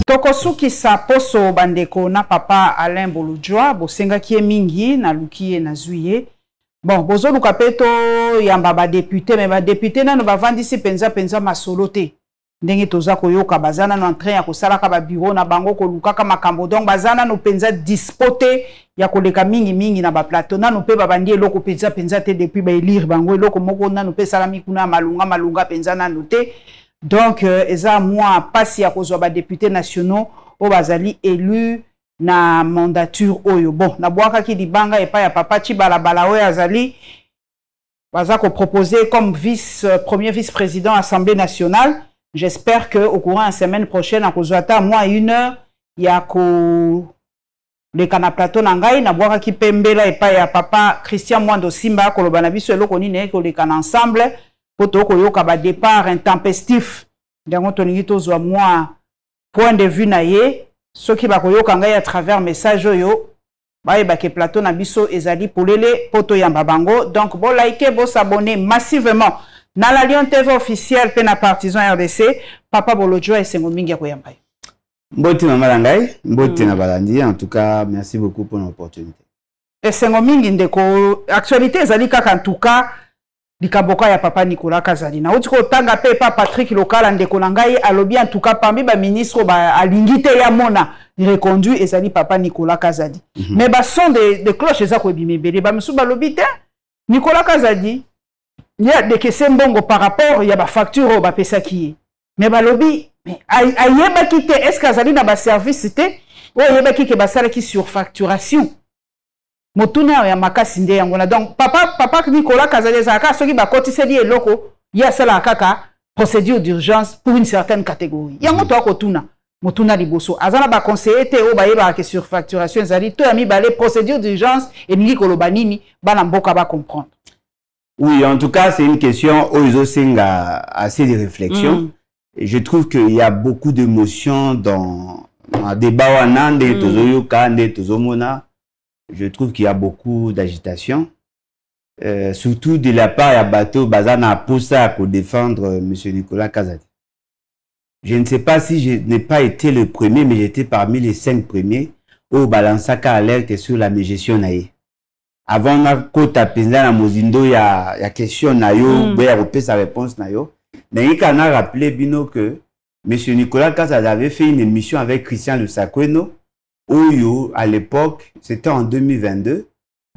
Tokosuki sa poso bandeko na papa Alain Bolojwa, bosenga kie mingi na lukie na zuye. Bon, bozo lukapeto yamba ba député, mais ba député na no ba vandisi penza masolote. Ndenge toza koyoka bazana no entrain ya kosala ka ba bureau na bango ko lukaka makambo donc bazana no penza dispoté ya koleka mingi na ba plateau na no pe ba bandi eloko penza te depuis ba élire bango eloko moko na no pe sala mikuna malunga penza na noté. Donc eza moi pasi ya kozwa ba députés nationaux o bazali élu na mandature oyo. Bon, na boaka ki libanga epa ya papa Chibalabala oyo azali baza ko proposer comme premier vice-président Assemblée nationale. J'espère que au courant de la semaine prochaine à kozwata moi 1 heure ya ko le kana plateau nangai na boaka ki pembela epa ya papa Christian Mwando Simba ko lobana biso eloko nini ko le kana ensemble poto ko yoka ba départ intempestif ndango toningi tozwa moi point de vue na ye soki ba ko yoka ngai à travers message oyo ba ke plateau na biso ezali polele poto yamba bango. Donc bo like bo s'abonner massivement na la Lion TV officielle pe na partisan RDC papa Bolojwa esengo mingi ya koyamba. Mboti na malangai, mboti na balandi. En tout cas, merci beaucoup pour l'opportunité. Esengo mingi ndeko actualité ezali kaka en tout cas likaboka ya papa Nicolas Kazadi. Na otiko tanga pe pa Patrick Lokala ndeko nangai alobi en tout cas parmi ba ministre ba alingite ya mona reconduit ezali papa Nicolas Kazadi. Mais ba son de cloches eza ko bimebele ba musu balobi te Nicolas Kazadi il y a des questions bongo par rapport il y a ba facture ba pesa ki. Mais balobi mais ayeba kite est-ce Kazadi na ba service te ou ayeba kike ba sala ki sur facturation. Motuna ya makasi nde yango na donc papa Nicolas Kazadi zaka soki ba kotiseli eloko ya sala kaka procédure d'urgence pour une certaine catégorie. Yango to akotuna motuna liboso azana ba conseiller te o ba yeba ke sur facturation ezali to ya mi balé procédure d'urgence et ngi koloba nini bana mboka ba comprendre. Oui, en tout cas, c'est une question où Singa assez de réflexion. Je trouve qu'il y a beaucoup d'émotions dans un débat wanande tozoyoka nde tozomona. Je trouve qu'il y a beaucoup d'agitation, surtout de la part de bateau Bazana Poussa pour défendre M. Nicolas Kazadi. Je ne sais pas si je n'ai pas été le premier, mais j'étais parmi les 5 premiers au Balansaka alerte sur la gestion naïe. Avant na kota penza na mozindo ya question na yo, ya repé sa réponse na yo. Mais il a rappelé bino que M. Nicolas Kazadi avait fait une émission avec Christian Le Sakweno. Oyo, à l'époque, c'était en 2022,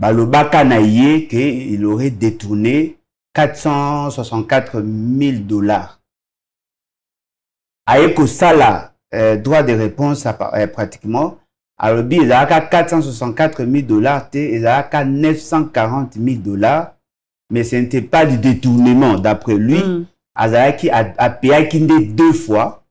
Balobaka naïe qu'il aurait détourné 464 000 $. Aeko Sala, droit de réponse pratiquement, alors il a 464 000 $, il a 940 000 $, mais ce n'était pas du détournement. D'après lui, Azaraki a payé 2 fois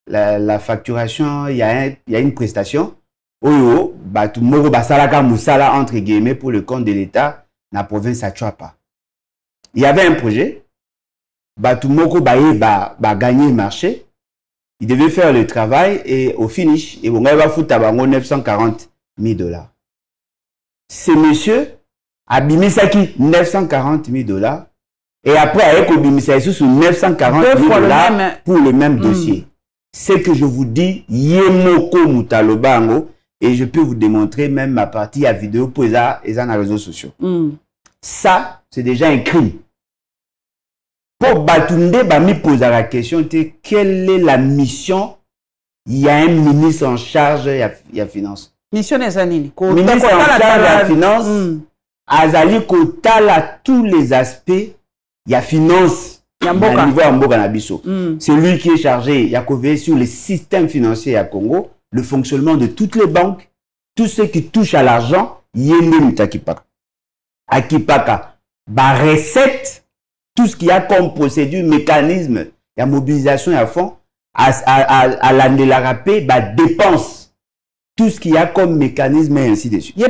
la facturation, il y a une prestation. Oyo, batu moko basalaka musala entre guillemets pour le compte de l'État na province à Chouapa. Il y avait un projet, batu moko ba gagner le marché. Il devait faire le travail et au finish, et on va foutre à 940 000 $. Ce monsieur a bimisaki 940 000 $, et après avec bimisaki sous 940 000 $ pour le même dossier. Ce que je vous dis, yemoko mutalobango. Et je peux vous démontrer même ma partie à vidéo pour les réseaux sociaux. Ça, c'est déjà un crime. Pour Batunde, Bami pose la question, quelle est la mission? Il y a un ministre en charge de la finance. Mission des années. Ministre en charge de la finance, Azali Kotala tous les aspects, il y a finance. C'est lui qui est chargé, il y a veiller sur le système financier à Congo. Le fonctionnement de toutes les banques, tout ce qui touche à l'argent, yende mutakipaka. Akipaka, ba recette, tout ce qu'il y a comme procédure, mécanisme, il y a mobilisation à fond, à la rapé, ba dépense, tout ce qu'il y a comme mécanisme et ainsi de suite. C'est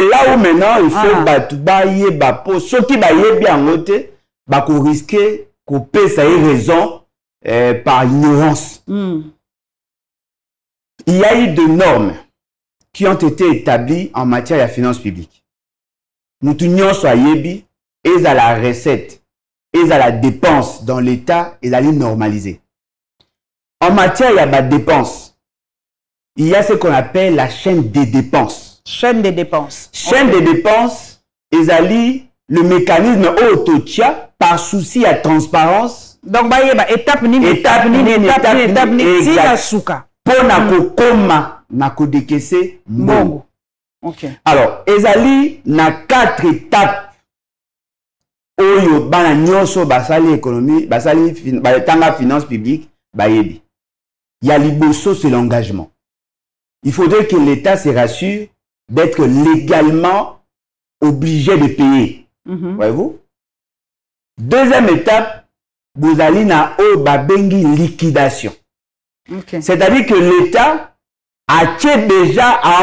là où maintenant il faut batoubaye, bapo, ce qui va y bien noté, ba qu'on risquer, qu'on paie ça y raison. Par ignorance. Il y a eu des normes qui ont été établies en matière de finances publiques. Nous tenions sur Yebi et à la recette et à la dépense dans l'État et d'aller normaliser. En matière, il y a ma dépense. Il y a ce qu'on appelle la chaîne des dépenses. Chaîne des dépenses. Chaîne des dépenses, ils allient le mécanisme autotia par souci à transparence. Donc, étape ni suka. Pour na nakodekese mbongo. Ok. Alors, ezali na 4 étapes. Oyo bana nyonso basali économie, basali tanga finance publique, bayebi. Il y a liboso, c'est l'engagement. Il faudrait que l'État se rassure d'être légalement obligé de payer. Voyez-vous? Deuxième étape, vous allez na o babengi liquidation. Okay. C'est-à-dire que l'État a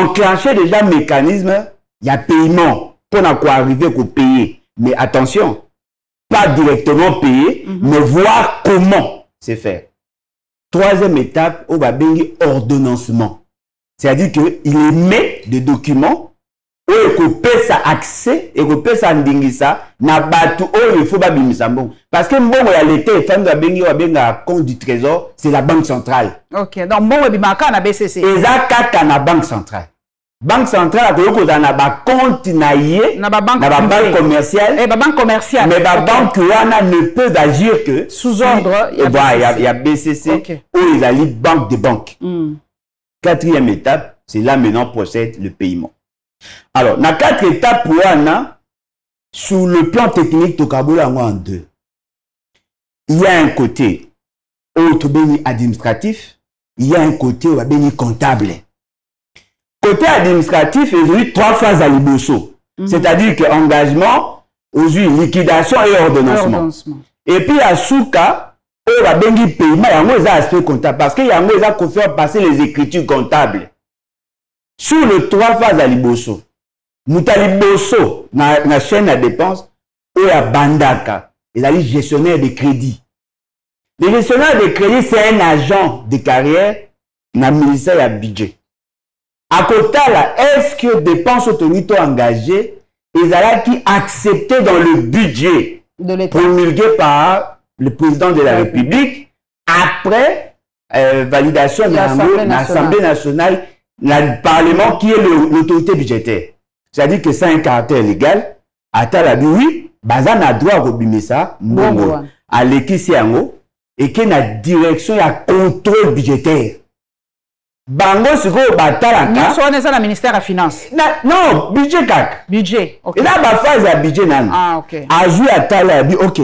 enclenché déjà un mécanisme, il y a paiement pour arriver à payer. Mais attention, pas directement payer, mais voir comment c'est fait. Troisième étape, on va bien ordonnancement. C'est-à-dire qu'il émet des documents où il peut accès et il peut s'endingisa na batu où il faut pas bimisa bon. Parce que bon l'État est fan de la compte du trésor, c'est la banque centrale. OK. Donc bon bimaka na BCC. Ezaka na banque centrale. Banque centrale a na ba compte na yé na banque commerciale et banque commerciale. Mais la banque ne peut agir que sous ordre. Il y a BCC où ils allient banque de banque. Quatrième étape, c'est là maintenant procède le paiement. Alors, dans 4 étapes pour Anna, sur le plan technique, Tokabola en 2. Il y a un côté administratif, il y a un côté comptable. Côté administratif, il y a eu 3 phases à l'Iboso. C'est-à-dire que engagement, liquidation et ordonnancement. Et puis à Souka, il y a un paiement, il y a un aspect comptable. Parce qu'il y a un aspect qui fait passer les écritures comptables. Sur les 3 phases à l'Iboso, nous avons l'Iboso dans la chaîne de dépenses, il y a Bandaka, il y a le gestionnaire de crédit. Le gestionnaire de crédit, c'est un agent de carrière dans le ministère du budget. À côté là, est-ce que dépenses autonomes engagées, ils ont accepté dans le budget promulgué par le président de la République après validation de l'Assemblée nationale, le Parlement qui est l'autorité budgétaire. C'est-à-dire que c'est un caractère légal. À Talabi, oui, Bazan a droit à Robimesa, Mbongo, à l'Ekisiango, et qu'il y a une direction, il y a contrôle budgétaire. Bango, c'est quoi, Batalaka? Nous sommes dans le ministère de la Finance. Non, budget kak. Budget, ok. Et là, ma phase à budget, nan. Ah, ok. A joué à Talabi, ok.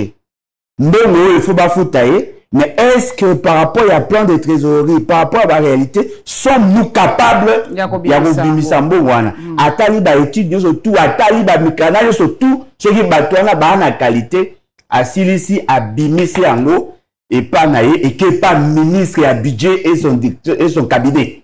Mbongo, il faut pas foutailler. Mais est-ce que par rapport à plan de trésorerie, par rapport à la réalité, sommes-nous capables à taliba études, surtout à taliba mécanage, surtout ceux qui battent la qualité, à Silisi, à Bimisi Ango, et pas naïe, et que pas ministre à budget et son cabinet.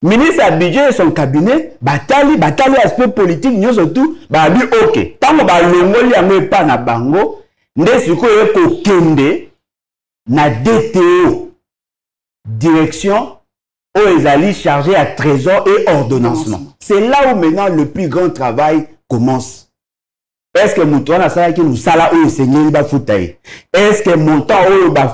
Ministre à budget et son cabinet, batali aspect politique, nous surtout, bah, ok. Tant que bah, l'ongoli a pas na bango, Ndesiko eko kende na DTO direction où ils allaient charger à trésor et ordonnancement. C'est là où maintenant le plus grand travail commence. Est-ce que Moutouana Sala qui nous sala où Seigneur va foutailler? Est-ce que montant où va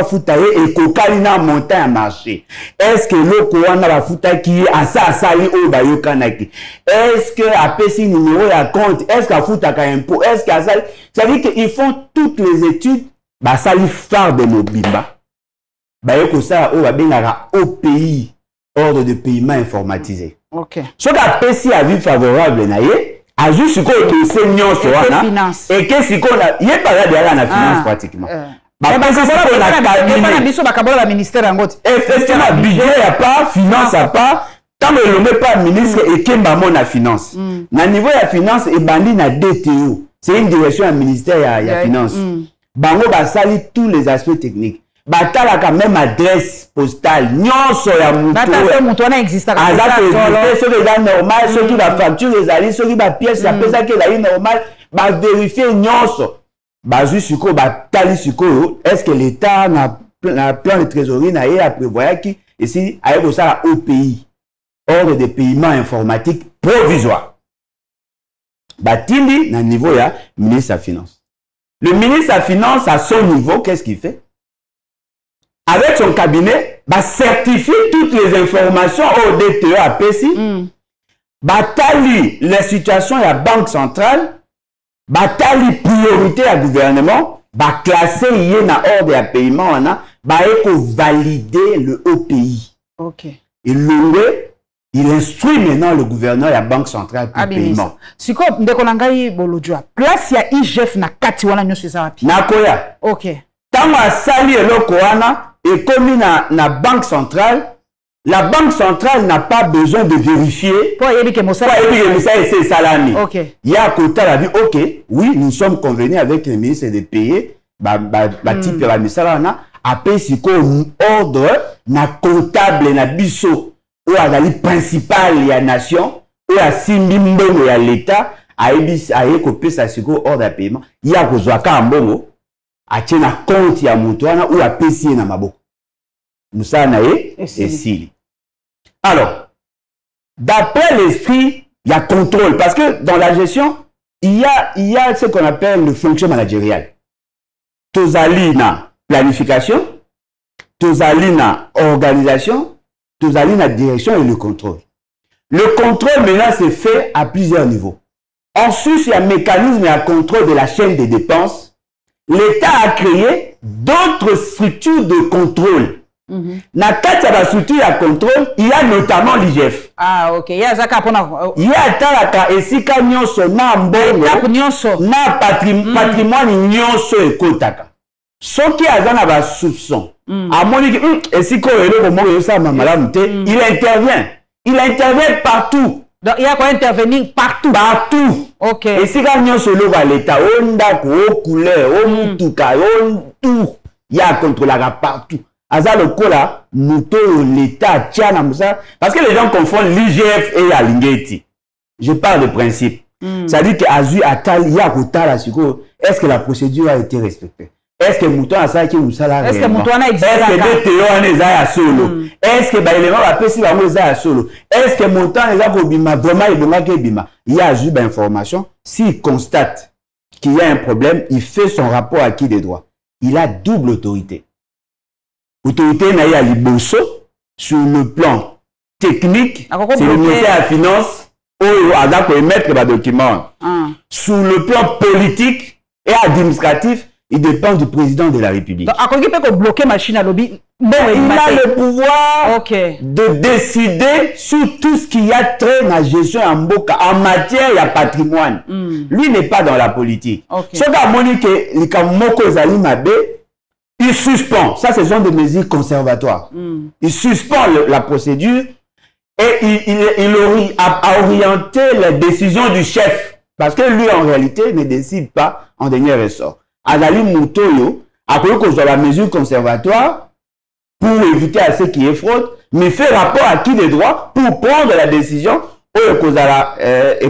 foutailler et kokalina montant à marché? Est-ce que le Kouana va foutailler qui est à ça sali où va yokanaki? Est-ce que à PC numéro à compte? Est-ce qu'à foutaka impôt? Est-ce qu'à ça? Ça veut dire qu'ils font toutes les études, bah sali phare de Mobimba. Bah yoko ça où va bien au pays ordre de paiement informatisé. Ok. Ce qu'a PC a vu favorable naïe. A juste quoi que c'est nion sur finance et que si qu'on a il est pas là derrière la finance pratiquement parce que ça on a biso bakabola la ministère ngoti effectivement budget a pas finance a pas tant que le met pas ministre et Kemba mon la finance na niveau ya finance et bandi na DTO c'est une direction à ministère ya finance bango ba sali tous les aspects techniques batala quand même adresse postale nyonso ya mutu na existe ce qui est normal ce qui va facture les alliés ce qui va pièce la pesa que la normal va vérifier nyonso ba juste ko ba tali siko est-ce que l'état na plan de trésorerie na ya prévoit qui ici avec ça au pays ordre de paiement informatique provisoire batindi na niveau ya ministre de la finance Le ministre de la Finance, à son niveau, qu'est-ce qu'il fait? Avec son cabinet, va certifier toutes les informations au DTE à PSI, batali la situation de la Banque centrale, batali priorité à gouvernement, va classer na ordre de paiement, va valider le OPI. Ok. Et il instruit maintenant le gouverneur de la Banque centrale pour paiement. Si comme ndekonangai bolojua, place ya IGF na kati wana nyoso eza wapi? Nakoya. Ok. Tango asali eloko wana et comme na Banque centrale, la Banque centrale n'a pas besoin de vérifier. Pour éviter que Moussa c'est salami. Ok. Il y a côté la vie, ok, oui, nous sommes convenus avec le ministre de payer, type la misala na, après si ordre na comptable na biso ou à la principale ya nation ou à simbi mbongo ya l'état a copié sa siko ordre de paiement. Il y a kozwaka mbongo a na compte ya mutuana ou à PC na maboko. Moussa nae et Sili. Alors, d'après l'esprit, il y a contrôle. Parce que dans la gestion, il y a ce qu'on appelle le fonction managérial. Tozali na planification, tozali na organisation, tozali na direction et le contrôle. Le contrôle maintenant c'est fait à plusieurs niveaux. Ensuite, il y a un mécanisme et un contrôle de la chaîne des dépenses. L'État a créé d'autres structures de contrôle. Na kati ya structure ya contrôle, il y a notamment l'IGF. Ah ok, il y a zaka pona. Il y a talaka esika nyonso na mbongo na patrimoine nyonso ekotaka. Soki azana ba soupçon. Amoni ki esika eloko moko yosama malamu te, il intervient. Il intervient partout. Donc il y a quoi intervenir partout. Partout. Ok. Esika nyonso lo ba l'état, o ndako, o couleur, o mutuka, o tout. Il y a contrôlera partout. Aza le kola, muto l'État tient ça. Parce que les gens confondent l'IGF et la Lingeti. Je parle de principe. Ça dit que Azu Atal, il y a Kotala, est-ce que la procédure a été respectée? Est-ce que Mouton a ça qui nous salarié? Est-ce que Mouton a existé? Est-ce que Théo est à solo? Est-ce que l'élément va passer à solo? Est-ce que Mouton est à Bima? Vraiment, il y a Azu d'information. S'il constate qu'il y a un problème, il fait son rapport acquis des droits. Il a double autorité. Autorité naïa liboso sur le plan technique, c'est le ministère de la Finance ou à émettre les documents. Sur le plan politique et administratif, il dépend du président de la République. Donc, il peut bloquer machine à lobby. Il a le pouvoir de décider sur tout ce qu'il y a trait dans la gestion en matière de patrimoine. Lui n'est pas dans la politique. Ce qu'a Monique, il suspend, ça ce sont des mesures conservatoires. Il suspend la procédure et il a orienté la décision du chef. Parce que lui en réalité ne décide pas en dernier ressort. Azali Moutoyo a cause de la mesure conservatoire pour éviter à ce qui est fraude, mais fait rapport à qui des droits pour prendre la décision et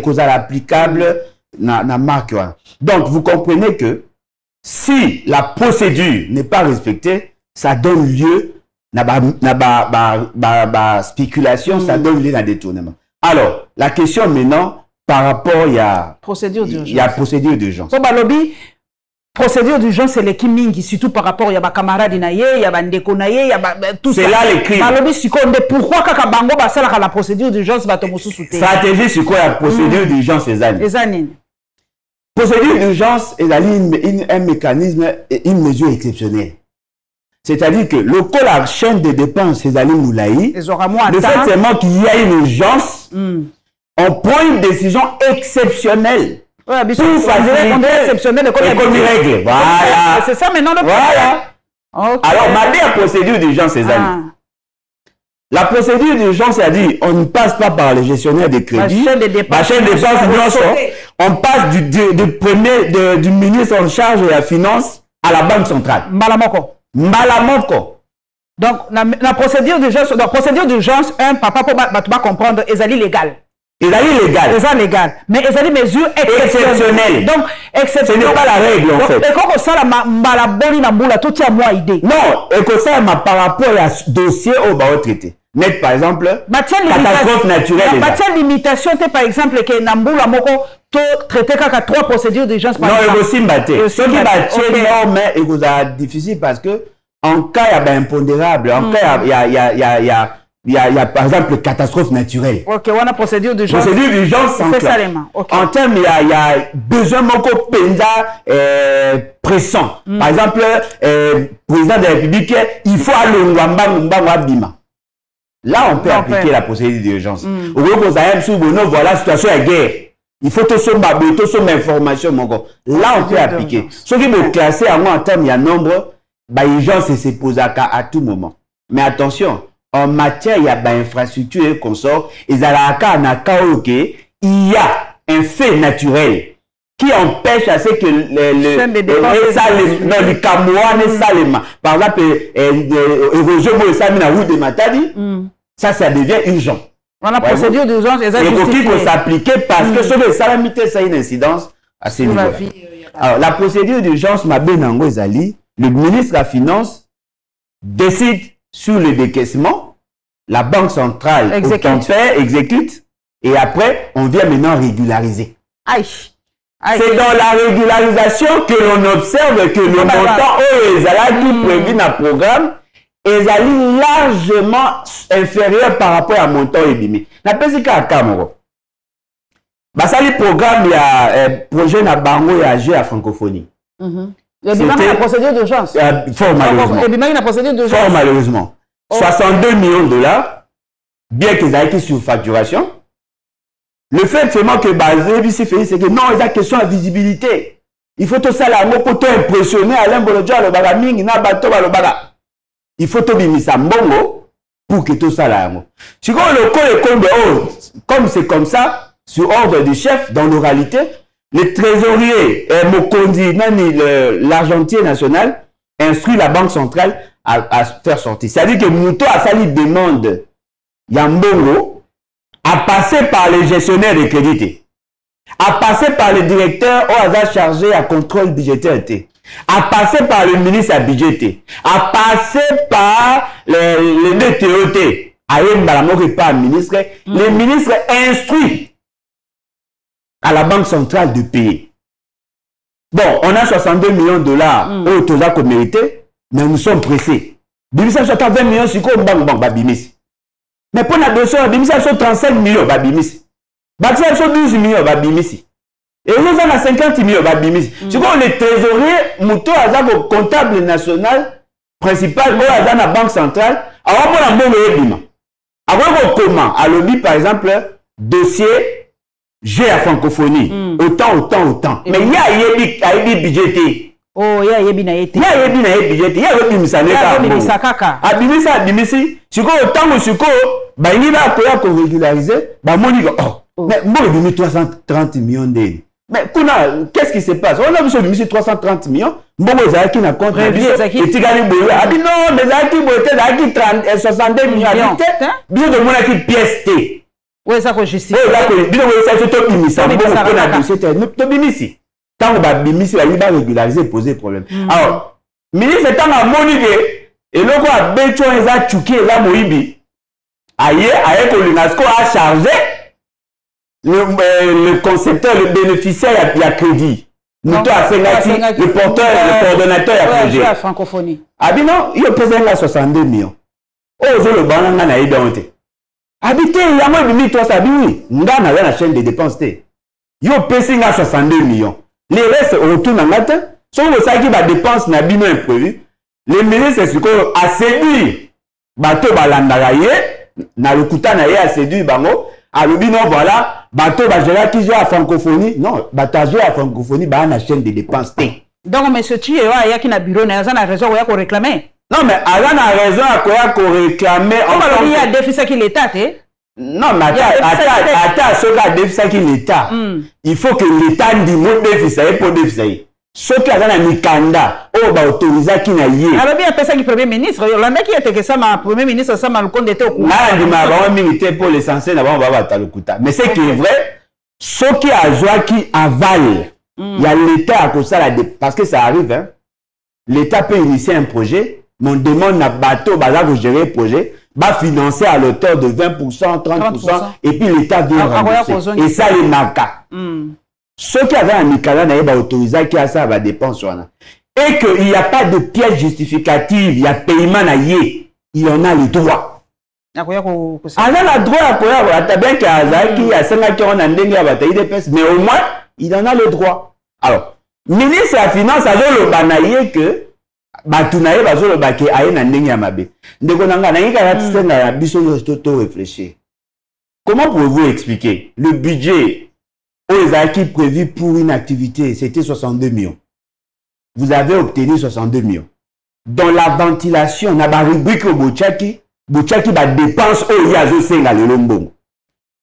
cause applicable na marque. Donc vous comprenez que si la procédure n'est pas respectée, ça donne lieu à spéculation, ça donne lieu à détournement. Alors, la question maintenant, par rapport à procédure d'urgence. So, lobby, procédure d'urgence, c'est l'équipe mingi, surtout par rapport à camarades naye, il y a bandeko naye, il y a tout ça. C'est là les crimes. Pourquoi Kakabango va faire la procédure d'urgence va te moussousouter? Stratégie, c'est quoi la procédure d'urgence, les années? Procédure d'urgence est un mécanisme et une mesure exceptionnelle. C'est-à-dire que le col à chaîne de dépenses, c'est Ali Moulaï, le fait seulement qu'il y a une urgence, on prend une décision exceptionnelle. Pour faciliter exceptionnelle comme règle. Voilà. C'est ça maintenant le problème. Voilà. Alors, ma procédure d'urgence, c'est Ali. La procédure d'urgence, c'est-à-dire, on ne passe pas par les gestionnaires de crédit. La chaîne de dépenses, on passe du ministre en charge de la finance à la banque centrale. Malamoko. Donc, la procédure d'urgence, un papa pour comprendre, est légal. C'est légal. Mais ils ont des mesures exceptionnelles. Donc, ce n'est pas la règle, en fait. Et quand ça, non, et que ça, par rapport à ce dossier au bas traité. Net, par exemple, catastrophe naturelle. La limitation, par exemple, que Namboula Moko, traiter qu'à 3 procédures d'urgence par non, il aussi batté. Ce qui batté, non, mais il vous a difficile parce que en cas, il y a impondérable. En cas, il y a par exemple catastrophe naturelle. Ok, on a procédure d'urgence. Procédure d'urgence sans en termes, il y a besoin de penza pressant. Par exemple, président de la République, il faut aller Bima. Là, on peut appliquer la procédure d'urgence. Au lieu qu'on a voilà la situation de guerre. Il faut tout son information. Là, on peut appliquer. Ce qui veut classer en termes, il y a nombre, l'urgence se pose à tout moment. Mais attention, en matière, il y a des infrastructures et consorts. Il y a un fait naturel qui empêche à ce que le Cameroun, par exemple, érosion de Matadi, ça devient urgent. On a procédure d'urgence et qui faut s'appliquer parce que sur le salamité, ça a une incidence à ce niveau. Alors, la procédure d'urgence, le ministre de la Finance décide sur le décaissement, la Banque centrale exécute, et après, on vient maintenant régulariser. C'est dans la régularisation que l'on observe que le montant qui prévu dans le programme est largement inférieur par rapport à montant ébimé. La PSK à Cameroun. Le programme, il y a un projet na bango et à la francophonie. C'était la procédure d'urgence. Fort malheureusement. 62 millions de dollars, bien qu'ils aient été sur facturation. Le fait seulement que c'est que non, il y a question de visibilité. Il faut tout ça là, pour impressionner Alain Bolodja, le bagaming, na bateau, le baga. Il faut tout bimisa mbongo pour que tout ça là. Si on le comme c'est comme ça, sur ordre du chef, dans l'oralité, le trésorier Mokondi, l'argentier national, instruit la Banque centrale à faire sortir. C'est-à-dire que Mouto a sali demande Yambongo à passer par les gestionnaires de crédit, à passer par le directeur au hasard chargé à contrôle budgétaire, à passer par le ministre à budget, à passer par le DTOT, à pas ministre, le ministre instruit à la Banque centrale de payer. Bon, on a 62 millions de dollars au total qu'on méritait, mais nous sommes pressés. Bimisa soit 20 millions, c'est quoi Babimis? Mais pour la dossier, Bimisa soit 35 millions, Babimis. Baxia soit 12 millions, Babimis. Et nous avons 50 millions, Babimis. C'est quoi le trésorier, Mouto Azab, comptable national, principal, au la Banque centrale, avant pour la bonne ébima. Avant comment? À l'objet, par exemple, dossier, j'ai la francophonie. Autant. Mais il y a des budgétés. Oh, il y a des budgétés. Il y a des budgétés. Il y a des budgétés. Abimisi, si vous avez autant de il va régulariser, mais moi, il y a 330 millions d'euros. Mais qu'est-ce qui se passe? On a besoin de 330 millions. Bon, vous avez qui n'a compte. Et tu gagnes beaucoup. Ah, non, mais vous avez 62 millions. Bien de mon qui pièce T. Oui, ça que je sais. Oui, là, c'est tout bimisi. Bon, bimisi. Quand on va bimisi, il va régulariser, poser problème. Alors, ministre est en monique, et le quoi, Béchon est à Tchouki, et là, Moïbi. Aïe, l'UNESCO a chargé le concepteur, le bénéficiaire, il y a crédit. Nous, à Sengati, le porteur, le coordonnateur, il y a projet. La francophonie. Ah, bien non, il y a présent 62 millions. Oh, je le banane, il y a idéonté. Habité, il y a moins de 1300 oui. Nous avons la chaîne de dépenses. Il y a 62 millions. Les restes retournent en matin. Sauf que ça qui va dépenser n'a pas imprévu. Les ministres, c'est ce qu'on a séduit. Bateau balandaraye, na le kuta na ye a séduit bango. A l'obi non voilà, bateau bajera qui joue à francophonie. Non, bateau joue à francophonie, bah na chaîne de dépenses. Donc, monsieur Chi, il y a qui na bureau, il y a raison pour réclamer. Non, mais il a raison à quoi qu'on réclamer. Il y a des déficit qui l'État, non, mais attends, ce cas déficit qui l'État. Il faut que l'État dise mon déficit pour déficit. Ce qui a un mikanda, on va autoriser qui n'a yé. Alors bien, personne qui premier ministre, il y a qui était que ça, ma premier ministre, ça m'a le compte d'être au courant. Là, il m'a vraiment milité pour l'essentiel, on va battre le couta. Mais c'est qui est vrai, ce qui a joie qui avale, il y a l'État à cause ça, parce que ça arrive, hein. L'État peut initier un projet, mais on demande à bateau, pour gérer le projet, va financer à l'auteur de 20%, 30%, et puis l'État vient rembourser. Et ça, il marque. Ceux qui avaient un Mikala n'avaient autorisé qui a ça va dépense. Et qu'il n'y a pas de pièce justificative, il y a paiement à y, il en a le droit. Il a le droit, mais au moins, il en a le droit. Alors, ministre de la Finance a dit le banaye que Batunaye va le baquet à une année à Mabé. Réfléchir. Comment pouvez-vous expliquer le budget aux acquis prévu pour une activité, c'était 62 millions. Vous avez obtenu 62 millions. Dans la ventilation, on a la rubrique Bouchaki va dépense au Yazo Senga le Lombong.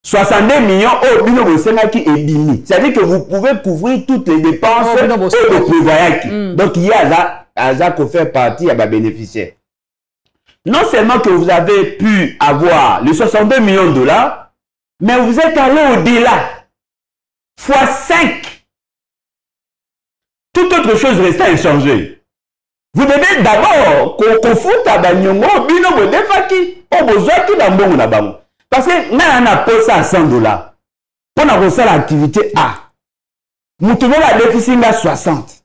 62 millions au Bino Senga qui est bimi. C'est-à-dire que vous pouvez couvrir toutes les dépenses au prévoyaki. Donc il y a ça qu'on fait partie à ma bénéficiaire. Non seulement que vous avez pu avoir les 62 millions de dollars, mais vous êtes allé au-delà. Fois 5. Toute autre chose reste inchangée. Vous devez d'abord qu'on foute à Banyongo, Bino Bodefaki, au Bozaki Bambon Nabamo. Parce que nous avons ça à 100 dollars. Pour avoir ça l'activité A. Nous trouvons la déficit à 60.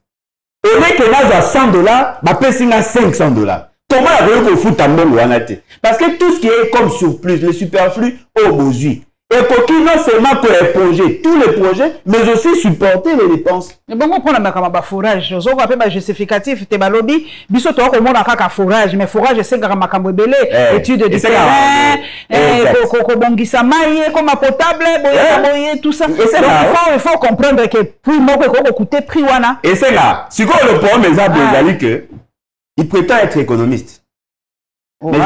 Au lieu que nous avons 100 dollars, nous avons 500 dollars. Comment vous fout à Mbongo Wanate? Parce que tout ce qui est comme surplus, le superflu, au Bozu. Et pour qui non seulement pour les projets, tous les projets, mais aussi supporter les dépenses. Mais bon, on prend la forage. On va appeler justificatif, tu as lobby, biso to ko mona kaka forage, mais forage c'est nga makambo belé, étude de terrain, ko bongisa mai, comme potable, boye tout ça. Donc il faut comprendre que prix moko ko coûter prix wana. Et c'est là. Si quoi le problème est que il prétend être économiste. Mais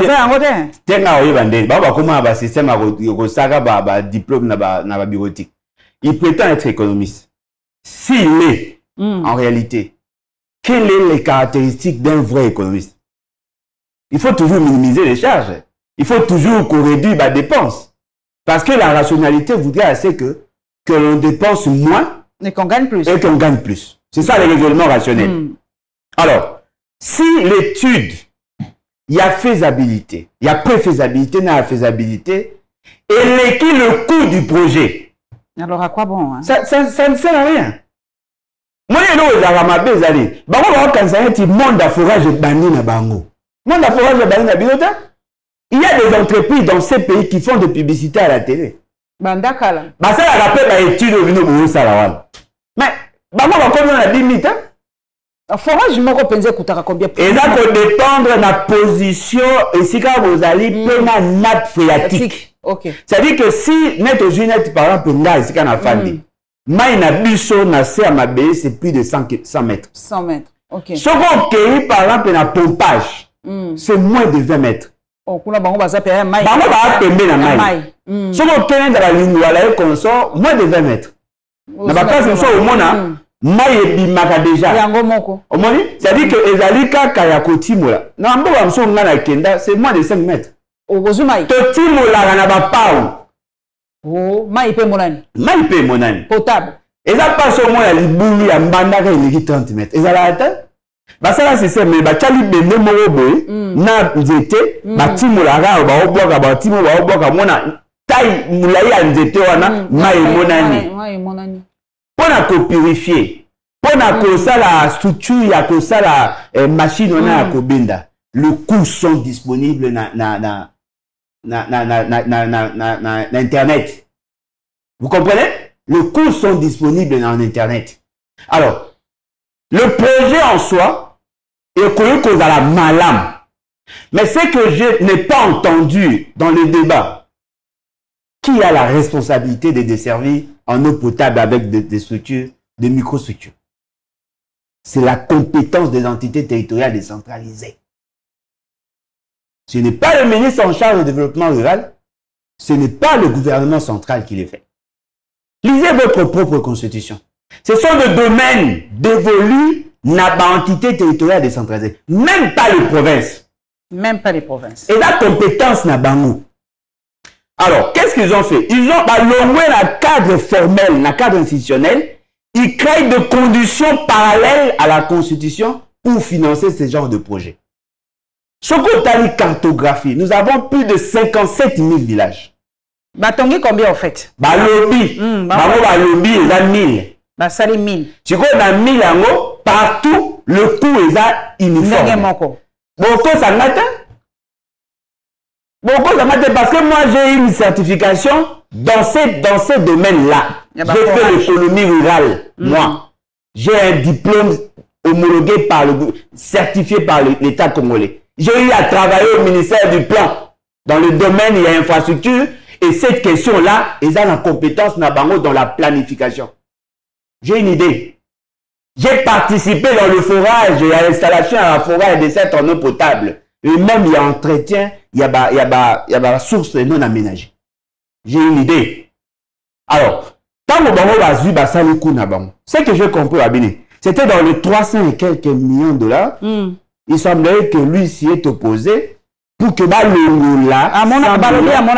il prétend être économiste. S'il est, en réalité, quelles sont les caractéristiques d'un vrai économiste? Il faut toujours minimiser les charges. Il faut toujours qu'on réduise la dépense. Parce que la rationalité voudrait assez que l'on dépense moins et qu'on gagne plus. Et qu'on gagne plus. C'est ça le raisonnement rationnel. Alors, si l'étude, il y a faisabilité, il y a préfaisabilité, il y a faisabilité, et l'équipe le coût du projet. Alors à quoi bon? Ça ne sert à rien. Moi, je suis il y a des entreprises dans ces pays qui font de publicité à la télé. Bandakala. Ça rappelle l'étude au Vino Salawan. Mais, combien la limite? Forage, je me pense que combien. Et là, il faut dépendre de la position et si vous allez prendre la nappe phréatique. C'est-à-dire que si net aux unettes, par exemple, là, ici, quand on a fait, maïna biso na se à ma baie, c'est plus de 100 mètres. 100 mètres, ok. Ce qu'on cueille, par exemple, un pompage, c'est moins de 20 mètres. Oh, kuna bango baza paya mai. Bango ba pembe na mai. Ce qu'on cueille dans la ligne, voilà, qu'on sort, moins de 20 mètres. Na ba passe so au mona, mai bimaka déjà. Yango moko. Au moni, c'est-à-dire que ezalika kaya kotimola. Na mbo ba mso ngana kenda, c'est moins de 5 mètres. O bozumai. Totimola na ba pau. Oh, mai pe monani. Mai pe monani. Potable. Et ça passe au moins à l'ibouli à Mbandaka et 30 mètres. Et ça l'a atteint? Bah ça là c'est ça, mais bah Tchali Bende Moroboy, na Nzete, bah Timolara, bah Oboka, bah Timo, bah Oboka, mona, taille, moulaya Nzete, wana, maï monani. Maï monani. Pour la purifier, pour la ça la structure, ya ça la machine, on a Kobenda. Le coût sont disponibles na Internet. Vous comprenez? Les cours sont disponibles dans Internet. Alors, le projet en soi est connu cause à la malame. Mais ce que je n'ai pas entendu dans le débat, qui a la responsabilité de desservir en eau potable avec des structures, des microstructures? C'est la compétence des entités territoriales décentralisées. Ce n'est pas le ministre en charge du développement rural, ce n'est pas le gouvernement central qui le fait. Lisez votre propre constitution. Ce sont des domaines dévolus à l'entité territoriale décentralisée. Même pas les provinces. Même pas les provinces. Et la compétence n'a pas nous. Alors, qu'est-ce qu'ils ont fait? Ils ont allongé le cadre formel, le cadre institutionnel. Ils créent des conditions parallèles à la constitution pour financer ce genre de projet. Ce qu'on a dit cartographie, nous avons plus de 57 000 villages. Batongi combien en fait? Balobi. Balobi, ils ont 1000. Bah, ça les 1000. Si on a 1000 yango, partout, le coût est uniforme. Beaucoup ça matin. Beaucoup ça matin parce que moi j'ai une certification dans ces domaines-là. J'ai fait l'économie rurale, moi. J'ai un diplôme homologué certifié par l'État congolais. J'ai eu à travailler au ministère du Plan. Dans le domaine, il y a infrastructure. Et cette question-là, ils ont la compétence dans la planification. J'ai une idée. J'ai participé dans le forage et à l'installation à la forage des sites en eau potable. Et même, il y a entretien, il y a la source non aménagée. J'ai une idée. Alors, tant que ce que j'ai compris à Bénin, c'était dans les 300 et quelques millions de dollars. Il semblerait que lui s'y est opposé pour que le là. À mon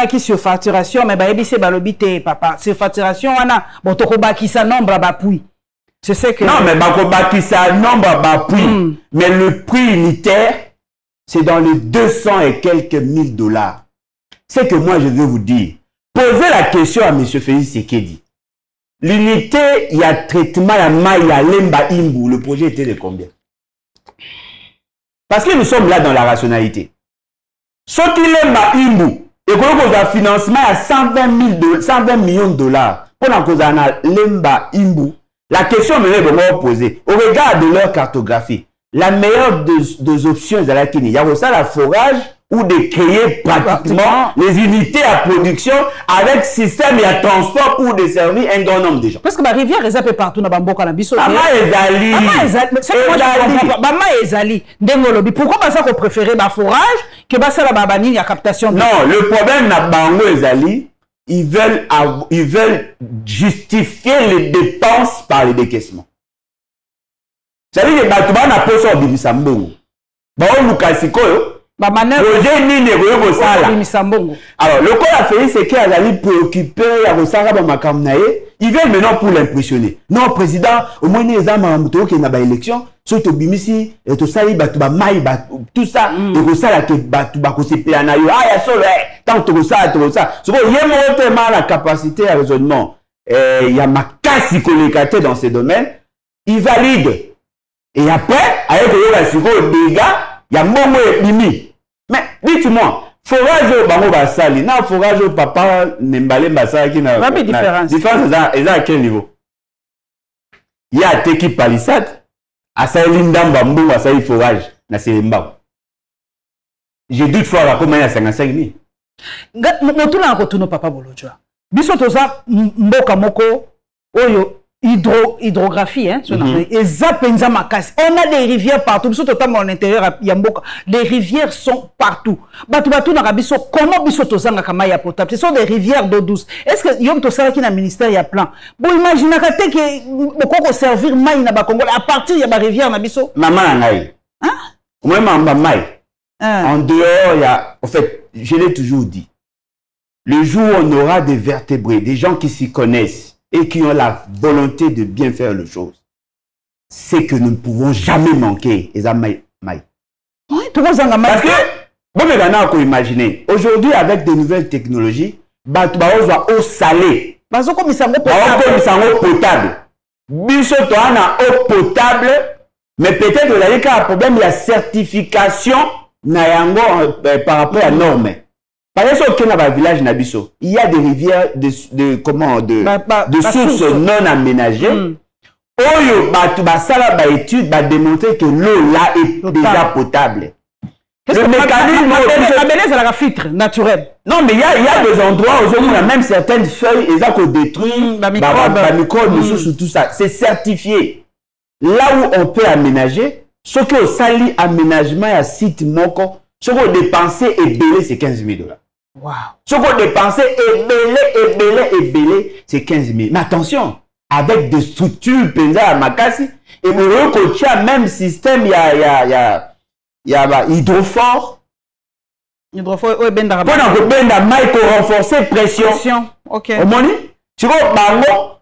qui sur facturation, mais c'est balobité, papa. Sur facturation, on a bon qui ça nombre à bapui. C'est ce que. Non, mais qui ça nombre à bapui. Mais le prix unitaire, c'est dans les 200 et quelques mille dollars. C'est que moi, je veux vous dire. Posez la question à M. Félix Sekedi. L'unité, il y a traitement, il y a Lemba Imbu. Le projet était de combien? Parce que nous sommes là dans la rationalité. Ce qui Lemba Imbu, et qu'on a un financement à 120 millions de dollars, pour qu'on a Lemba Imbu, la question me est posée. Au regard de leur cartographie, la meilleure des options, il y a aussi la forage ou de créer pratiquement les unités à production avec système et à transport pour desservir un grand nombre de gens. Parce que la rivière est un peu partout dans Bamboka, Maman Ezali. Pourquoi ça qu'on préférait la forage que la captation? Non, le problème n'a Bango Ezali, ils veulent justifier les dépenses par les décaissements. Ça veut dire que Batouba n'a pas sorti de Sambongo. Bon, Lukasiko, alors, le cas a fait, c'est qu'il a préoccupé, il vient maintenant pour l'impressionner. Non, président, au moins, il y a une élection, surtout Bimisi, et tout ça, tout ça, et ça, il y a la capacité à raisonnement. Il y a ma casse psychologique dans ces domaines, il valide. Et après, avec le dégâts, il y a Momo et Mimi. Mais dites-moi, forage au Bango Bassali, non, forage au papa Nembale Bassali qui n'a pas de différence. Différence, est à quel niveau? Il y a Teki Palissade, à Saïlindam Bambou, à Saïl forage, na Sélimba. J'ai dû voir comment il y a 55 000. Nous avons retourné papa Bolodjoa. Bisotoza Mboka Moko, Oyo. Hydrographie, hein, et Zapenza Makas. On a des rivières partout, surtout à l'intérieur, les rivières sont partout. Batou Narabiso, comment Bisoto Zanga Kamaya potable? Ce sont des rivières d'eau douce. Est-ce que Yom Tosara qui est dans le ministère, il y a plein? Bon, imaginez que on servir maï na Bakongo, à partir il y a des rivières Nabiso. Maman Nangaï. Hein? Moi, maman maï. En dehors, il y a, en fait, je l'ai toujours dit, le jour où on aura des vertébrés, des gens qui s'y connaissent, et qui ont la volonté de bien faire les choses, c'est que nous ne pouvons jamais manquer. Parce que, vous pouvez imaginer, aujourd'hui, avec de nouvelles technologies, eau salée, eau potable. Bisoto a eau potable, mais peut-être qu'il y a un problème, il y a certification par rapport à normes. Par exemple, dans le village Nabiso, il y a des rivières de sources non aménagées. Oyo, la étude va démontrer que l'eau là est déjà potable. Le mécanisme c'est la filtre naturel. Non, mais il y a des endroits où on a même certaines feuilles, ils ont détruit les microbes, tout ça. C'est certifié. Là où on peut aménager, ce que sali aménagement à site moko, ce qu'on dépensé et belé, c'est 15 000 $. Wow. Ce qu'on dépensé et belé, c'est 15 000. Mais attention, avec des structures penza à Makassi, et nous recoachons même système, il y a hydrophore. Hydrophore, oui, ben d'arabes. Pour renforcer pression. Ok. Au moins, tu vois, bango,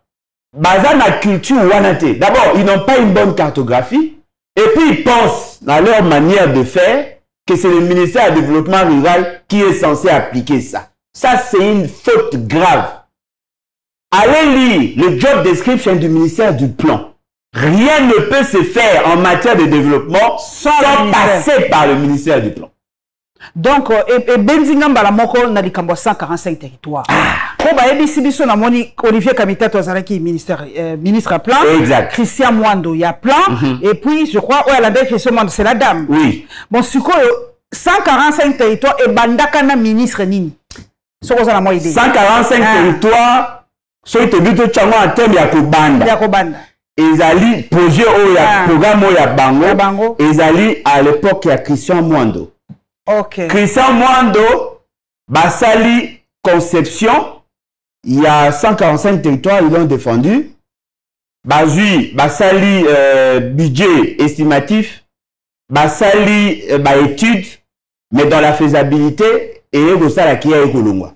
bazan la culture wanate. D'abord, ils n'ont pas une bonne cartographie, et puis ils pensent dans leur manière de faire que c'est le ministère du Développement Rural qui est censé appliquer ça. Ça, c'est une faute grave. allez lire le job description du ministère du Plan. Rien ne peut se faire en matière de développement sans passer par le ministère du Plan. Donc, et Benzinga Mbalamoko n'a dit 145 territoires. Pour Bayebi Biso na moni Olivier Kamitato Azaraki ministre à plan. Exact. Christian Mwando, il y a plan. Et puis, je crois, la dernière Christian Mwando, c'est la dame. Oui. Bon, ce 145 territoires et Bandakana ministre Nini. 145 territoires, ceux qui ont dit en termes de Ezali projet Oya, programme Oya Bango, Ezali à l'époque il y a Christian Mwando. Ok. Christian Mwando, Basali conception, il y a 145 territoires, ils l'ont défendu. Bazui, Basali budget estimatif, Basali étude, mais dans la faisabilité, et ça qui est écolongo.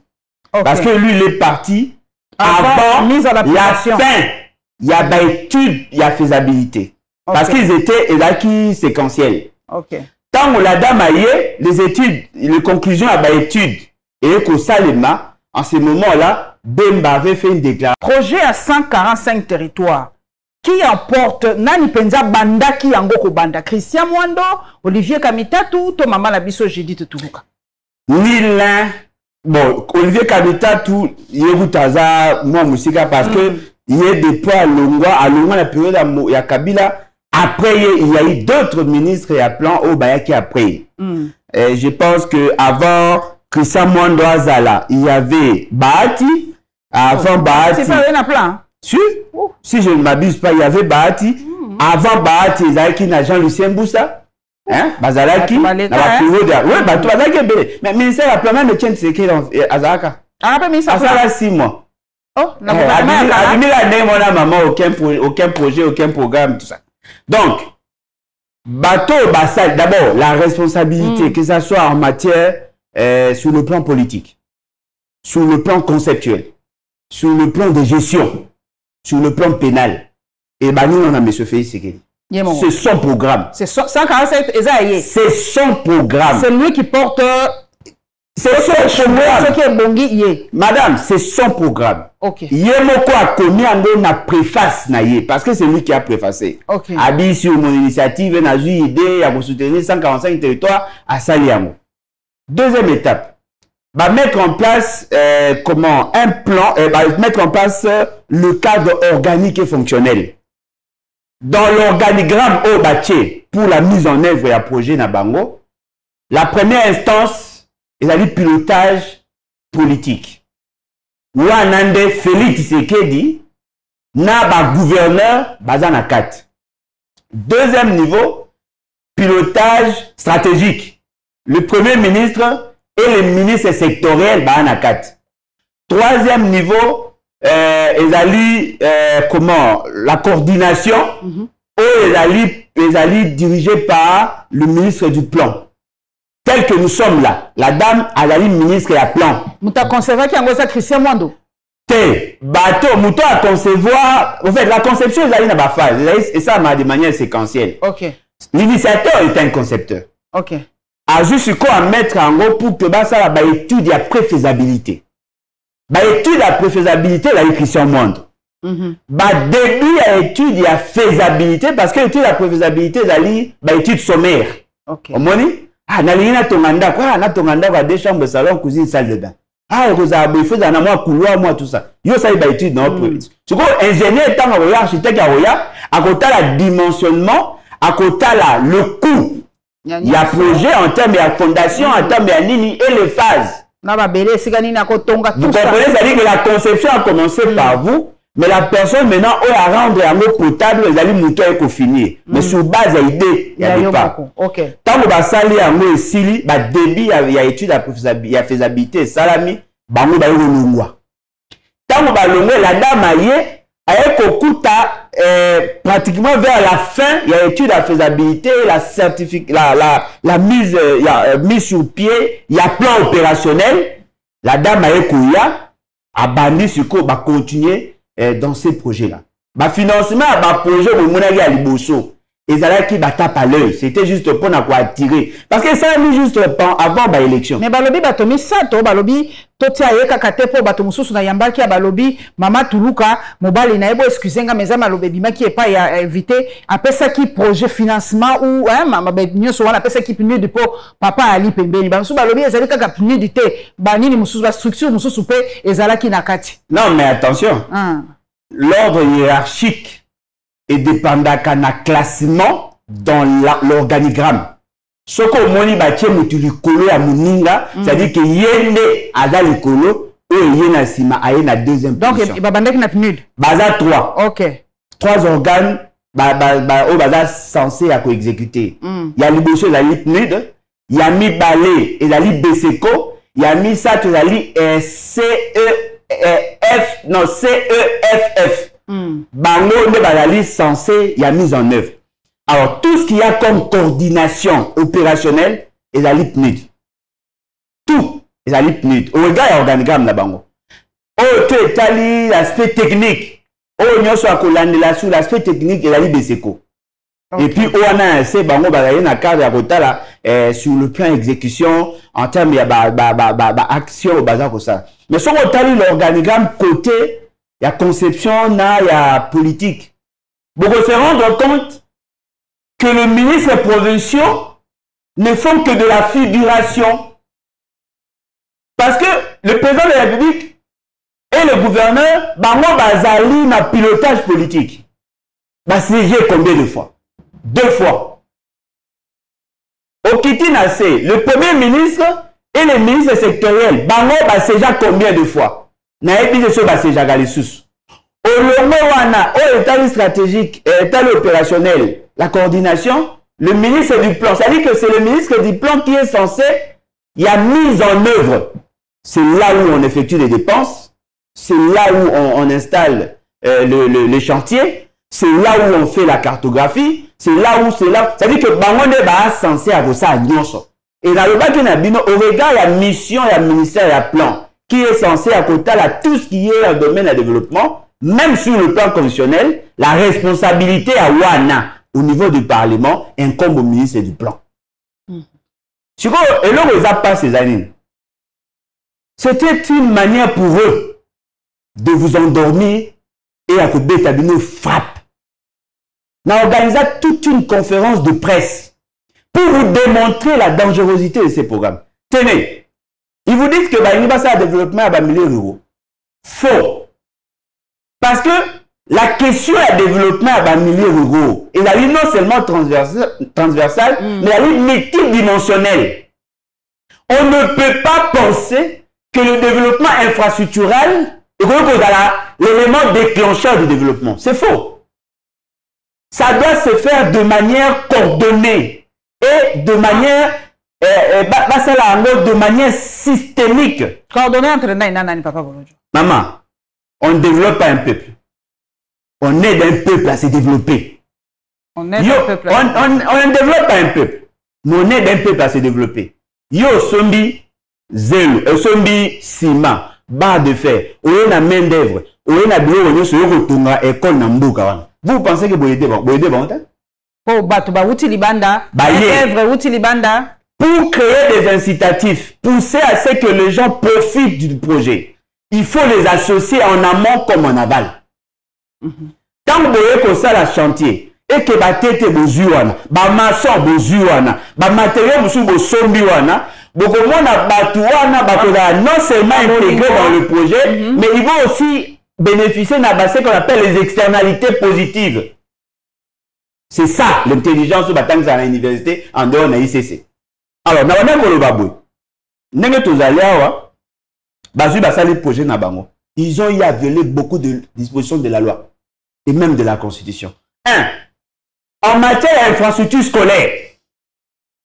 Parce que lui, il est parti avant mise à la fin. Il y a des études, il y a faisabilité. Parce qu'ils étaient acquis séquentiels. Tant que la dame a eu les études, les conclusions à des études, et que Salema, en ce moment-là, Bemba avait fait une déclaration. Projet à 145 territoires. Qui emporte Nani Penza Banda qui Angoko Banda? Christian Mwando, Olivier Kamitatou, to Maman Labiso, j'ai dit tout. Ni l'un. Bon, Olivier Kamitatou, il est à moi, Moussika, parce que il y a des poids à Longwa, la période il y a Kabila. Après, il y a eu d'autres ministres et à plan au Bayaki après. Je pense que avant Christian Mwando Azala, il y avait Bahati. Avant Bahati. C'est pas un plan. Si je ne m'abuse pas, il y avait Bahati. Avant Bahati, il y avait Jean-Lucien Boussa. Hein? Bazalaki. Mais le ministère a plein même de tiens de sécurité à Azaka. À 6 mois. Aucun projet, aucun programme, tout ça. Donc, bateau, Bassal, d'abord, la responsabilité, que ce soit en matière sur le plan politique, sur le plan conceptuel, sur le plan de gestion, sur le plan pénal. Et ben nous, on a M. Félix Sekedi. C'est son programme. C'est 147 Esaïe. C'est son programme. C'est lui qui porte. C'est son programme. Ce qui est Bongi. Madame, c'est son programme. Ok. Yemoko a commis en préface naïe parce que c'est lui qui a préfacé. Ok. Abi sur mon initiative, n'a eu idée à soutenir 145 territoires à Saliamo. Deuxième étape. Va mettre en place comment un plan, mettre en place le cadre organique et fonctionnel. Dans l'organigramme au bâti pour la mise en œuvre du projet Nabango, la première instance est le pilotage politique. Ouanande Félix Tshisekedi n'a pas gouverneur bazana 4. Deuxième niveau, pilotage stratégique. Le premier ministre et les ministres sectoriels bazana 4. Troisième niveau, comment la coordination est dirigée par le ministre du plan. Tel que nous sommes là, la dame a ministre et à plan. Mouta conservé qui a ça Christian Mwando. Bateau, Mouta a concevoir. En fait, la conception est dans la phase. Et ça de manière séquentielle. Ok. L'initiateur est un concepteur. Ok. A juste quoi à mettre en gros pour que ça la étude la préfaisabilité. Étude la préfaisabilité, la Christian Mwando. Début à étude la faisabilité, parce que l'étude la préfaisabilité, c'est étude sommaire. Ok. Au moins, na tonganda quoi, na tonganda va deux chambres, salon, cuisine, salle de bain. Il faut dans moi couloir, moi tout ça. Yo ça y étude non. Tu vois, ingénieur tant architecte à côté la dimensionnement, à côté le coût. Il y a projet en termes de fondation, en termes de nini et les phases. Vous comprenez, c'est-à-dire que la conception a commencé par vous, mais la personne maintenant a rendre un mot potable, les allumes moutons et finir. Mais sur base d'idée, il y a des pas. Tant que ça lié à moi ici, débit, il y a étude il y a faisabilité, salami, bango ba longwa. Tant que longwa, la dame avec Okuta, pratiquement vers la fin, il y a étude à faisabilité, la mise, mise sur pied, il y a plan opérationnel. La dame a bandi sur quoi va continuer dans ces projets-là. Financement, projet, et ça qui tape à l'œil. C'était juste pour attirer. Parce que ça a mis juste avant l'élection. Mais balobi batomi sato, balobi totia yeka katepo batomususu na yambaki ya balobi mama tuluka mobali na ebo excusenga meza malobe bima qui est pas ya invité apesa ki projet financement ou hein mama nyoso wana apesa ki pinu de po papa ali pembeni ba musu balobi ezali kaka pinu de te ba nini mususu ba structure mususu pe ezala ki nakati. Non mais attention. L'ordre hiérarchique est dépendant d'un classement dans l'organigramme. Ce que moni batie mutuli kolo ya muninga, c'est-à-dire que yende ada likolo ou yena sima aye na deuxième position. Donc babandaki na PNUD. Baza 3. OK. 3 organes au baza censé à exécuter. Il y a liboso la PNUD, il y a mi balé et la BSECO, il y a mi ça tu la CEFF. Bango de balali censé il y a mise en œuvre. Alors, tout ce qu'il y a comme coordination opérationnelle est la PNUD. Tout est la PNUD. Au regard, il y a organigramme là-bas. Oh, tu es l'aspect technique. Oh, nous sommes sur l'aspect technique et la BSECO. Et puis, on a un bango na cadre à Rotala sur le plan exécution en termes de action au bazar comme ça. Mais si on a l'organigramme côté, il y a conception, il y a politique. Vous vous rendre compte que les ministres provinciaux ne font que de la figuration. Parce que le président de la République et le gouverneur, bango bazali na pilotage politique. Bah, c'est combien de fois? 2 fois. Au Kitinase, le premier ministre et le ministre sectoriel, bango bah, c'est déjà combien de fois? Naebi de ce bah, c'est déjà sous. Au longo wana, au état stratégique et état opérationnel, la coordination, le ministre du plan, c'est-à-dire que c'est le ministre du plan qui est censé, il y a mise en œuvre. C'est là où on effectue les dépenses, c'est là où on installe les chantiers, c'est là où on fait la cartographie, c'est là. C'est-à-dire que bango ne ba censé avoir ça à nyonso. Et dans le bas au regard de la mission, il y a ministère, il y a plan, qui est censé à côté à tout ce qui est dans le domaine du développement, même sur le plan conventionnel, la responsabilité à Wana, au niveau du Parlement, incombe au ministre du Plan. Et là, ils n'ont pas ces années. C'était une manière pour eux de vous endormir et à côté d'établir frappe. On a organisé toute une conférence de presse pour vous démontrer la dangerosité de ces programmes. Tenez, ils vous disent que il va faire développement à 1 million d'euros. Faux. Parce que la question du développement à 1 million d'euros, elle a eu non seulement transversale, mais elle a eu multidimensionnelle. On ne peut pas penser que le développement infrastructurel est l'élément déclencheur du développement. C'est faux. Ça doit se faire de manière coordonnée et de manière de manière systémique. Coordonné entre Nani Papa Bolojo. Maman, on ne développe pas un peuple. On aide un peuple à se développer. On ne développe pas un peuple, mais on aide un peuple à se développer. Yo sombi zélo, sombi ciment, barre de fer, on a main d'œuvre, on a bureau, on a école na mbuka. Vous pensez que vous aidez bon? Pour créer des incitatifs, pousser à ce que les gens profitent du projet, il faut les associer en amont comme en aval. Tant que vous voyez que ça la chantier, et que ba tete bozuana, ba maçon bozuana, ba matériel musu bosombiwana, bokomona batuana bakola non seulement intégré dans le projet, mais ils vont aussi bénéficier de ce qu'on appelle les externalités positives. C'est ça l'intelligence de à l'université en dehors de l'ICC. Alors, nous avons ils ont eu à violer beaucoup de dispositions de la loi et même de la Constitution. 1. En matière d'infrastructure scolaire,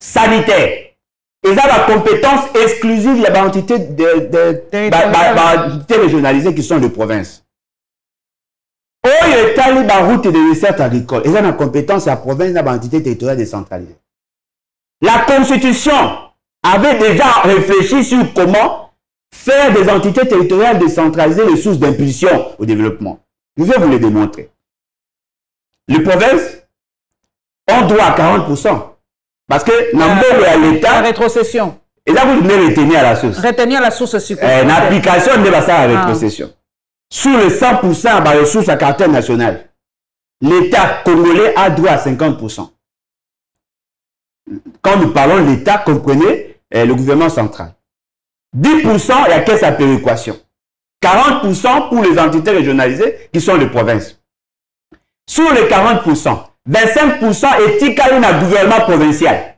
sanitaire, ils ont la compétence exclusive de la entité régionalisées qui sont de province. Oh, il y a la route de dessert agricole. Ils ont la compétence à la province de l'entité territoriale décentralisée. La Constitution avait déjà réfléchi sur comment faire des entités territoriales décentralisées les sources d'impulsion au développement. Je vais vous les démontrer. Les provinces ont ont droit à 40%. Parce que dans l'État... La rétrocession. Et là, vous devez retenir à la source. Retenir la source, c'est quoi? L'application de la rétrocession. Sur les 100% à la ressource à caractère national, l'État congolais a droit à 50%. Quand nous parlons de l'État, comprenez le gouvernement central. 10% la caisse à péréquation. 40% pour les entités régionalisées qui sont les provinces. Sur les 40%, 25% est équilibré dans le gouvernement provincial.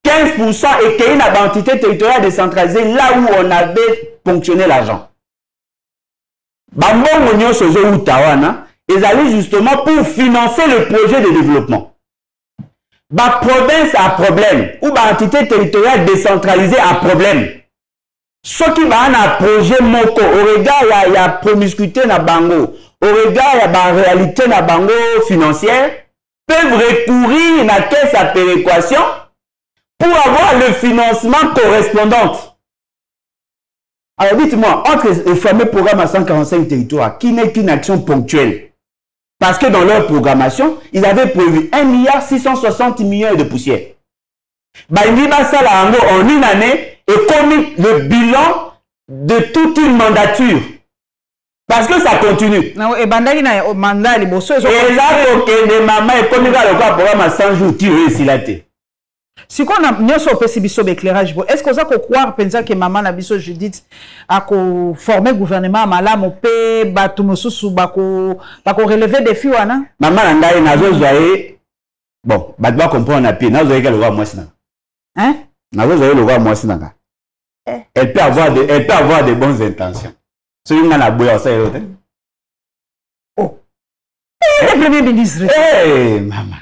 15% est équilibré dans l'entité territoriale décentralisée là où on avait ponctionné l'argent. Ils allaient justement pour financer le projet de développement. La province a problème ou l'entité territoriale décentralisée a problème. Ce qui va un projet moko, au regard il y a promiscuité na bango, au regard il y a la réalité na bango financière, peuvent recourir à la caisse à péréquation pour avoir le financement correspondant. Alors dites-moi, entre le fameux programme à 145 territoires, qui n'est qu'une action ponctuelle, parce que dans leur programmation, ils avaient prévu 1,660 milliard de poussière. En une année, et commis le bilan de toute une mandature. Parce que ça continue. Non, et bandagi na mandat les bosso. Et là, les mamans et commis le programme à 100 jours, tu es ici là. Si on a mieux sur le éclairage, est-ce que vous avez croire que maman na biso Judith a formé gouvernement à malam au pe batumosusu bako relever des filles wana? Maman ngai nazo zoye bon, batba comprendre na pied, nazo zoye le roi moi sina. Hein? Nazo zoye le roi moi sina. Elle peut avoir de bonnes intentions. Celui qui a boya ça est oh. Le premier ministre. Eh maman.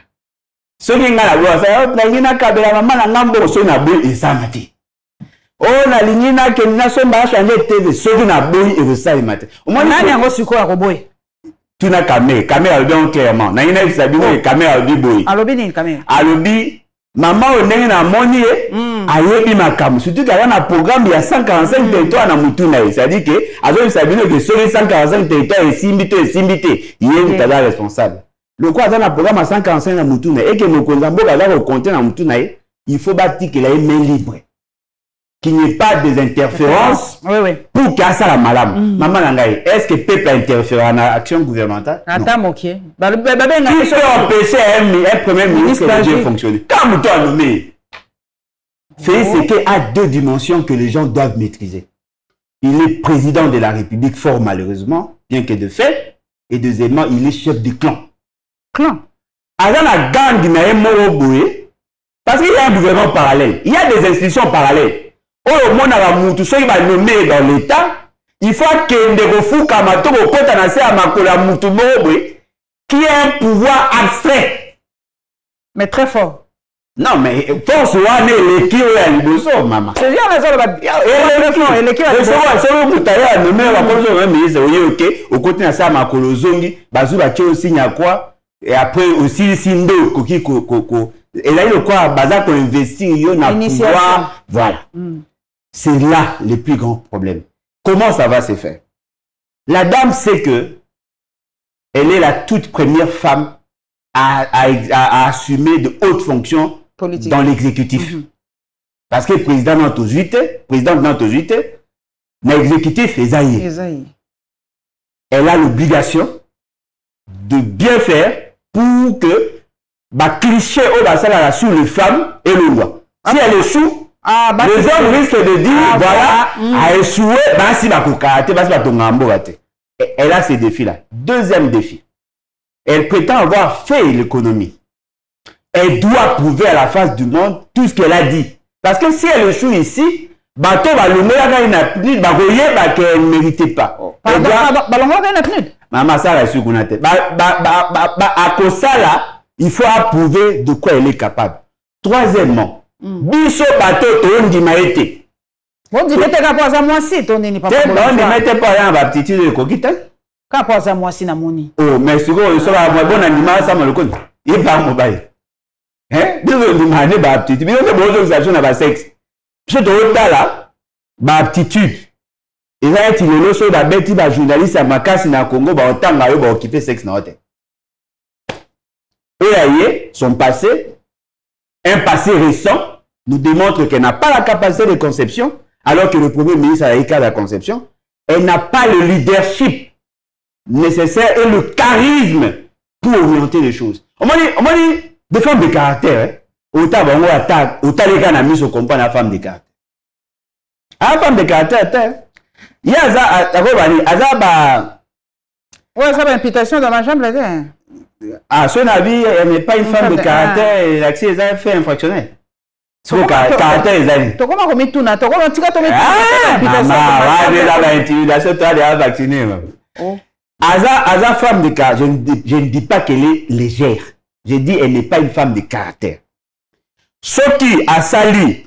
Celui qui a boya ça, na kabela maman na ngambo so na boya esamati. Oh na lingina ke na so ba changer TV, celui na boya et ça matin. Au moins nani yango siko ya koboya. Tu na caméra bien clairement. Na ina sabino caméra bi boya. Alobi ni caméra. Alobi maman on est na moni ayebi makam surtout qu'il y a un programme il y a 145 territoires na mutuna c'est-à-dire que azo sabino que sur les 145 territoires et simbité il est tout responsable le quoi dans un programme à 145 na mutuna et que mokonza mboka va compter na mutuna il faut bâtir qu'il ait main libre qu'il n'y ait pas des interférences pour qu'il ça la malam maman nangai est-ce que peuple interfère en action gouvernementale attends OK qui peut empêcher un premier ministre de fonctionner quand mouton a nommé Félix Séké a deux dimensions que les gens doivent maîtriser. Il est président de la République fort malheureusement, bien que de fait, et deuxièmement, il est chef du clan. Clan. Alors la gang parce qu'il y a un gouvernement parallèle, il y a des institutions parallèles. Au monde à Moutou, ceux qui va nommer dans l'État, il faut qu'il y ait des refous Kamato au côté à Makola Moutou qui a un pouvoir abstrait. Mais très fort. Non, mais force ou ane l'équipe à l'Iboso, maman. C'est bien les autres. Et l'équipe à l'Iboso. C'est vrai, vous avez un numéro à cause de ministre, ok, au côté de ça, ma colozongi, bazou la tio signe à quoi, et après aussi sindo, koki, et là, il y a quoi, bazar qu'on investit, il y a un pouvoir, voilà. C'est là le plus grand problème. Comment ça va se faire? La dame sait que elle est la toute première femme à assumer de hautes fonctions politique dans l'exécutif. Parce que le président n'a pas l'exécutif est zaïe. Elle a l'obligation de bien faire pour que les clichés sur les femmes et le roi. Si elle échoue, les hommes risquent de dire voilà, a échoué, elle a ces défis-là. Deuxième défi. Elle prétend avoir fait l'économie. Elle doit prouver à la face du monde tout ce qu'elle a dit. Parce que si elle échoue ici, bateau va le mettre qu'elle ne méritait pas. Maman, ça va sur la tête. À cause ça là, il faut approuver de quoi elle est capable. Troisièmement, biso bateau on dit maïté. On dit mettez pas à moi si ton n'est pas. On ne mettait pas un petit de coquita. Pas à moi si na moni. Oh, mais si vous savez moi bon animal ça me le connaît. Il va mobile. Hein? Désolé de m'amener ba petite. Mais on est bonne organisation na ba sexe. Je te là ba aptitude. Et là il le so da beti ba journaliste à Makasi na Congo ba otanga yo ba occuper sexe na hôtel. Oyaye, son passé, un passé récent, nous démontre qu'elle n'a pas la capacité de conception, alors que le Premier ministre a eu cas de la conception. Elle n'a pas le leadership nécessaire et le charisme pour orienter les choses. On m'a dit, des femmes de caractère, autant les gars n'ont mis au compas la femme de caractère. La femme de caractère, il y a ça, ouais, ça va imputation dans ma chambre, là. À son avis, elle n'est pas une femme de caractère et l'accès les a fait infractionnel. C'est le caractère des amis. Tu comment tu as tu comment tu intimidation, tu as déjà vacciné. Aza femme de caractère, je ne dis pas qu'elle est légère. Je dis qu'elle n'est pas une femme de caractère. Ce qui a sali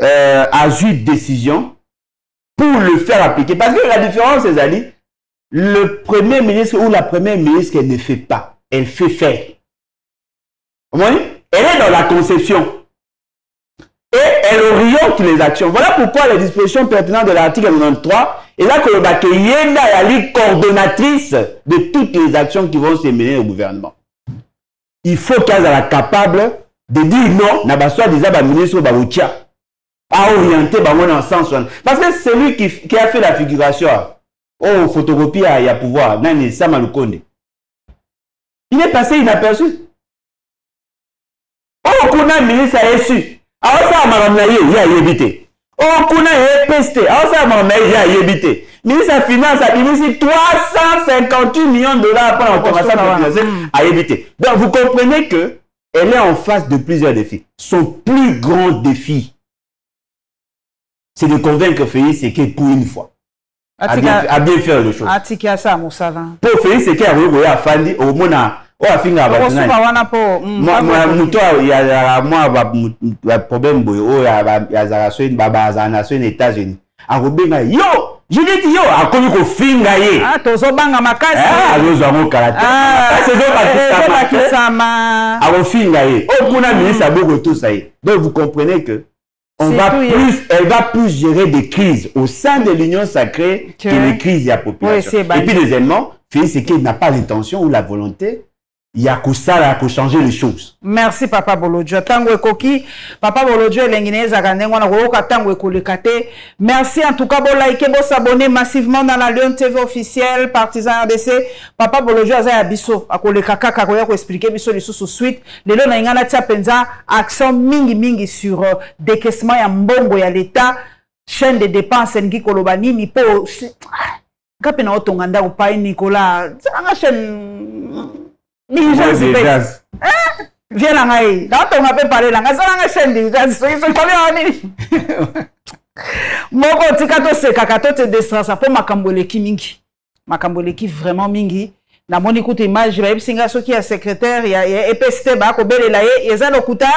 a eu décision pour le faire appliquer. Parce que la différence, c'est Ali, le premier ministre ou la première ministre, elle ne fait pas. Elle fait faire. Elle est dans la conception. Et elle oriente les actions. Voilà pourquoi les dispositions pertinentes de l'article 93 est là que le Bakeyenda est la coordonnatrice de toutes les actions qui vont se mener au gouvernement. Il faut qu'elle soit capable de dire non, n'a pas soit déjà le ministre Baoutia à orienter dans le sens. Parce que c'est lui qui a fait la figuration. Oh, photocopie, il y a pouvoir. Nani Sama Lukonde. Il est passé inaperçu. Oh, Kuna ministre a reçu. Alors ça, madame Naye, il y a évité. Oh, Kuna est pesté. Alors ça, madame Naye, il y a évité. Ministre de Finance a dit 358 millions de dollars pour l'automation financière à éviter. Donc, vous comprenez que elle est en face de plusieurs défis. Son plus grand défi, c'est de convaincre Félix Séké pour une fois. À bien faire les choses. Pour Félix Séké, il a fallu au monde il y a un problème il y a les États-Unis. Yo, je dis yo, a connu ko finga ye. Ah, tozo banga makasi. Ah, yo zo karate. C'est ça ma. A finga ye. Okuna ministre aboko tout ça y. Donc vous comprenez que elle va plus gérer des crises au sein de l'union sacrée que les crises de la population. Et puis deuxièmement, Félix Séké n'a pas l'intention ou la volonté. Il y a que ça pour changer les choses. Merci Papa Bolodjo. Tango Koki, Papa Bolodjo Lengineza Ganengwana Roka Tango Kolekate. Merci en tout cas pour liker, pour s'abonner massivement dans la Lyon TV officielle, partisan RDC. Papa Bolodjo Aza Abisso, à Kolekaka Kakoya pour expliquer Bisso les sous suite. Les lois n'ingana tia penza accent mingi sur décaissement ya mbongo ya l'État, chaîne de dépenses ngi kolobani ni po. Kapena otonganda ou pas Nicolas. Anga chaîne viens là, là, on a parlé là, ça la chaîne ils sont pas moko tikato se kakato te destrasa pour makamboleki mingi. Makamboleki vraiment mingi. Na moni koute image ba singa soki ya secrétaire ya EPST ba ko belela ye eza lokuta.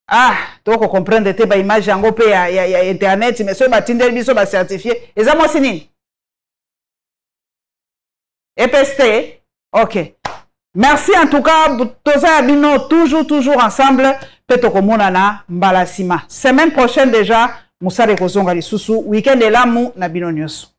Ah, to ko comprendre te ba image yango pe ya internet mais so ba tindel biso ba certifié. Eza mo sinini. EPST. OK. Merci en tout cas, Toza Abino, toujours ensemble. Peto Monana, Mbalasima. Semaine prochaine déjà, Moussa de Kozonga Lisusu, week-end de l'amour, Nabino News.